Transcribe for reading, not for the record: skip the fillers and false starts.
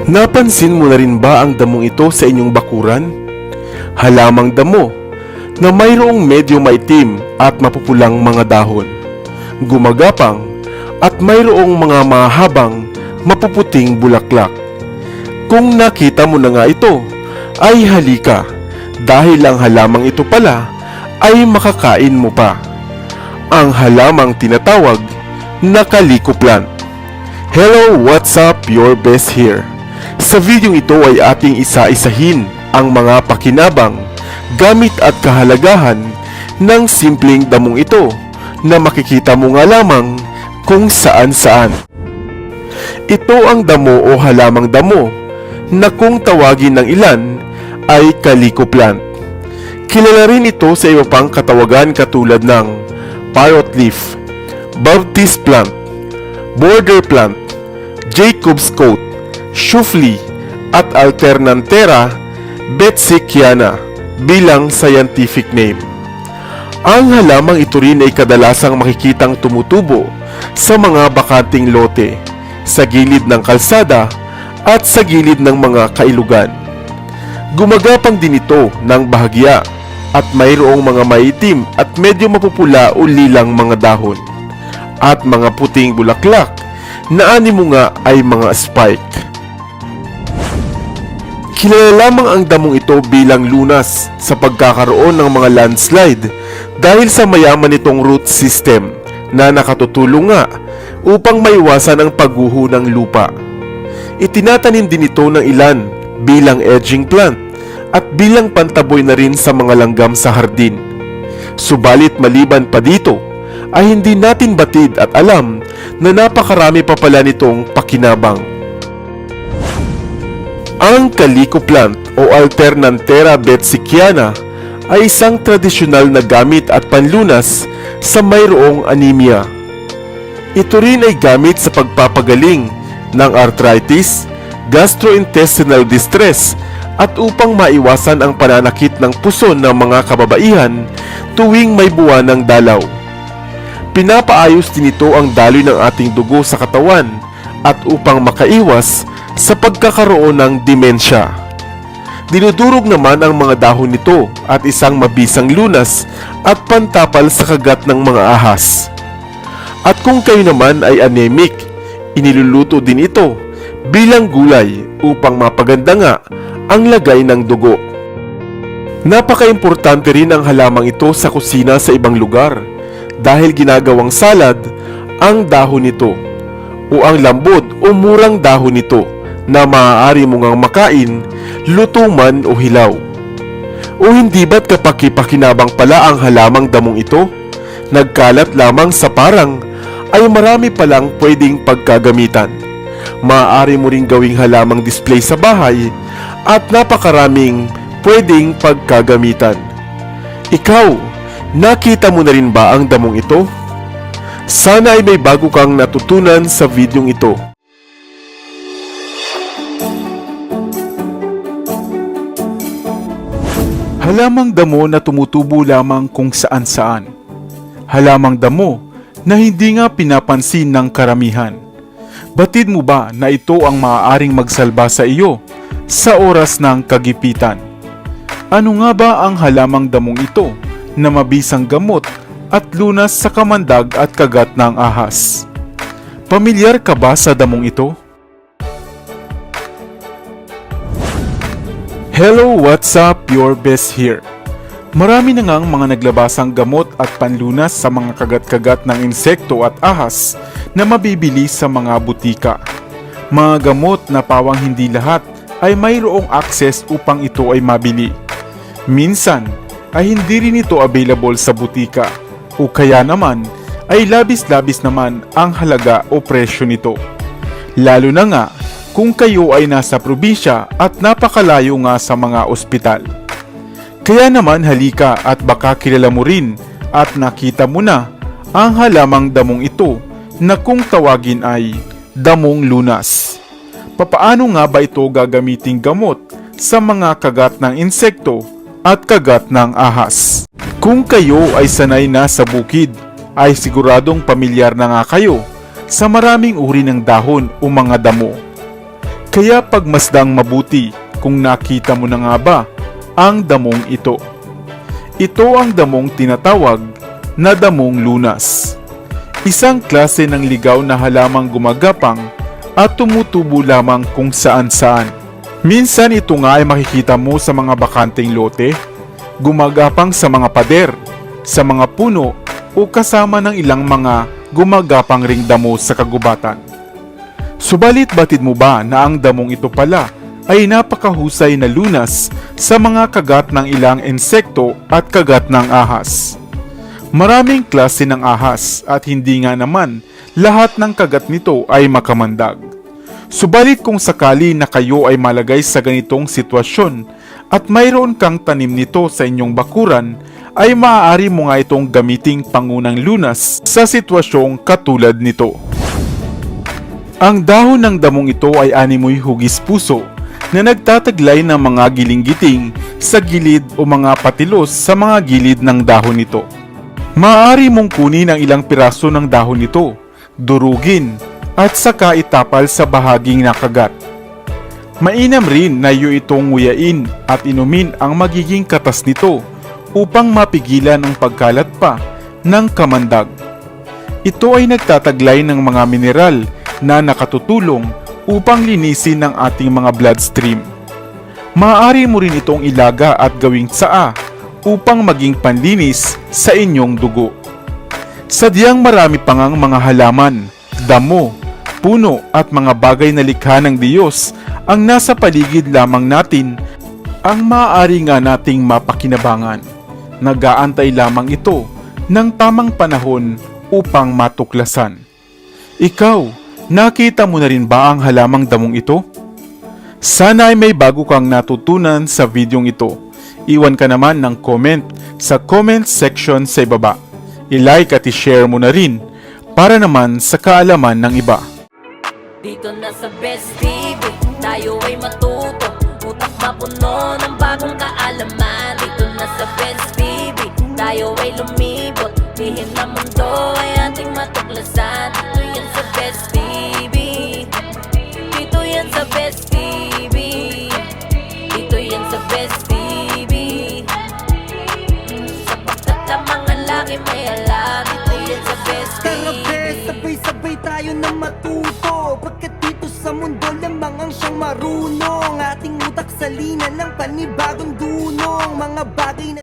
Napansin mo na rin ba ang damong ito sa inyong bakuran? Halamang damo na mayroong medyo maitim at mapupulang mga dahon, gumagapang at mayroong mga mahabang mapuputing bulaklak. Kung nakita mo na nga ito, ay halika dahil ang halamang ito pala ay makakain mo pa. Ang halamang tinatawag na kaliko plant. Hello, what's up? Your best here. Sa videong ito ay ating isa-isahin ang mga pakinabang, gamit at kahalagahan ng simpleng damong ito na makikita mo nga lamang kung saan-saan. Ito ang damo o halamang damo na kung tawagin ng ilan ay kaliko plant. Kilala rin ito sa iba pang katawagan katulad ng parrot leaf, Baptist plant, border plant, Jacob's coat, Shufli at Alternanthera betsickiana bilang scientific name. Ang halamang ito rin ay kadalasang makikitang tumutubo sa mga bakanting lote, sa gilid ng kalsada at sa gilid ng mga kailugan. Gumagapang din ito ng bahagya at mayroong mga maitim at medyo mapupula o lilang mga dahon at mga puting bulaklak na animo nga ay mga spike. Kilala lamang ang damong ito bilang lunas sa pagkakaroon ng mga landslide dahil sa mayaman nitong root system na nakatutulong nga upang maiwasan ang pagguho ng lupa. Itinatanim din ito ng ilan bilang edging plant at bilang pantaboy na rin sa mga langgam sa hardin. Subalit maliban pa dito ay hindi natin batid at alam na napakarami pa pala nitong pakinabang. Ang kaliko plant o Alternanthera betsickiana ay isang tradisyonal na gamit at panlunas sa mayroong anemia. Ito rin ay gamit sa pagpapagaling ng arthritis, gastrointestinal distress at upang maiwasan ang pananakit ng puson ng mga kababaihan tuwing may buwan ng dalaw. Pinapaayos din ito ang daloy ng ating dugo sa katawan at upang makaiwas sa pagkakaroon ng demensya. Dinudurog naman ang mga dahon nito at isang mabisang lunas at pantapal sa kagat ng mga ahas. At kung kayo naman ay anemic, iniluluto din ito bilang gulay upang mapaganda nga ang lagay ng dugo. Napaka-importante rin ang halamang ito sa kusina sa ibang lugar dahil ginagawang salad ang dahon nito o ang lambot o murang dahon nito na maaari mo ngang makain, luto man o hilaw. O hindi ba't kapaki-pakinabang pala ang halamang damong ito? Nagkalat lamang sa parang ay marami palang pwedeng pagkagamitan. Maaari mo ring gawing halamang display sa bahay at napakaraming pwedeng pagkagamitan. Ikaw, nakita mo na rin ba ang damong ito? Sana ay may bago kang natutunan sa videong ito. Halamang damo na tumutubo lamang kung saan-saan. Halamang damo na hindi nga pinapansin ng karamihan. Batid mo ba na ito ang maaaring magsalba sa iyo sa oras ng kagipitan? Ano nga ba ang halamang damong ito na mabisang gamot at lunas sa kamandag at kagat ng ahas? Pamilyar ka ba sa damong ito? Hello, what's up? Your best here. Marami na ngang mga naglabasang gamot at panlunas sa mga kagat-kagat ng insekto at ahas na mabibili sa mga butika. Mga gamot na pawang hindi lahat ay mayroong access upang ito ay mabili. Minsan ay hindi rin ito available sa butika o kaya naman ay labis-labis naman ang halaga o presyo nito. Lalo na nga kung kayo ay nasa probinsya at napakalayo nga sa mga ospital. Kaya naman halika at baka kilala mo rin at nakita mo na ang halamang damong ito na kung tawagin ay damong lunas. Papaano nga ba ito gagamiting gamot sa mga kagat ng insekto at kagat ng ahas? Kung kayo ay sanay na sa bukid, ay siguradong pamilyar na nga kayo sa maraming uri ng dahon o mga damo. Kaya pagmasdang mabuti kung nakita mo na nga ba ang damong ito. Ito ang damong tinatawag na damong lunas. Isang klase ng ligaw na halamang gumagapang at tumutubo lamang kung saan-saan. Minsan ito nga ay makikita mo sa mga bakanteng lote, gumagapang sa mga pader, sa mga puno o kasama ng ilang mga gumagapang ring damo sa kagubatan. Subalit batid mo ba na ang damong ito pala ay napakahusay na lunas sa mga kagat ng ilang insekto at kagat ng ahas? Maraming klase ng ahas at hindi nga naman lahat ng kagat nito ay makamandag. Subalit kung sakali na kayo ay malagay sa ganitong sitwasyon at mayroon kang tanim nito sa inyong bakuran, ay maaari mo nga itong gamiting pangunang lunas sa sitwasyong katulad nito. Ang dahon ng damong ito ay animoy hugis puso na nagtataglay ng mga giling-giting sa gilid o mga patilos sa mga gilid ng dahon nito. Maaari mong kunin ang ilang piraso ng dahon nito, durugin, at saka itapal sa bahaging nakagat. Mainam rin na iyo itong nguyain at inumin ang magiging katas nito upang mapigilan ang pagkalat pa ng kamandag. Ito ay nagtataglay ng mga mineral na nakatutulong upang linisin ang ating mga bloodstream. Maaari mo rin itong ilaga at gawing tsaa upang maging panlinis sa inyong dugo. Sadyang marami pang ang mga halaman, damo, puno at mga bagay na likha ng Diyos ang nasa paligid lamang natin ang maaari nga nating mapakinabangan. Nag-aantay lamang ito ng tamang panahon upang matuklasan. Ikaw, nakita mo na rin ba ang halamang damong ito? Sana ay may bago kang natutunan sa videong ito. Iwan ka naman ng comment sa comment section sa ibaba. I-like at i-share mo na rin para naman sa kaalaman ng iba. Dito na sa Best TV, tayo ay matuto, utak mapuno ng bagong kaalaman. Dito na sa Best TV, tayo ay lumibot, lihim na mundo ay ating matuklasan. Dito yan sa Best TV, dito yan sa Best TV, dito yan sa Best TV. Sapagkat ang mga laki may alam, dito yan sa Best Tara TV. bes, sabay-sabay tayo na matuto, pagkat dito sa mundo lamang ang siyang marunong. Ating utak salina ng panibagong dunong, mga bagay na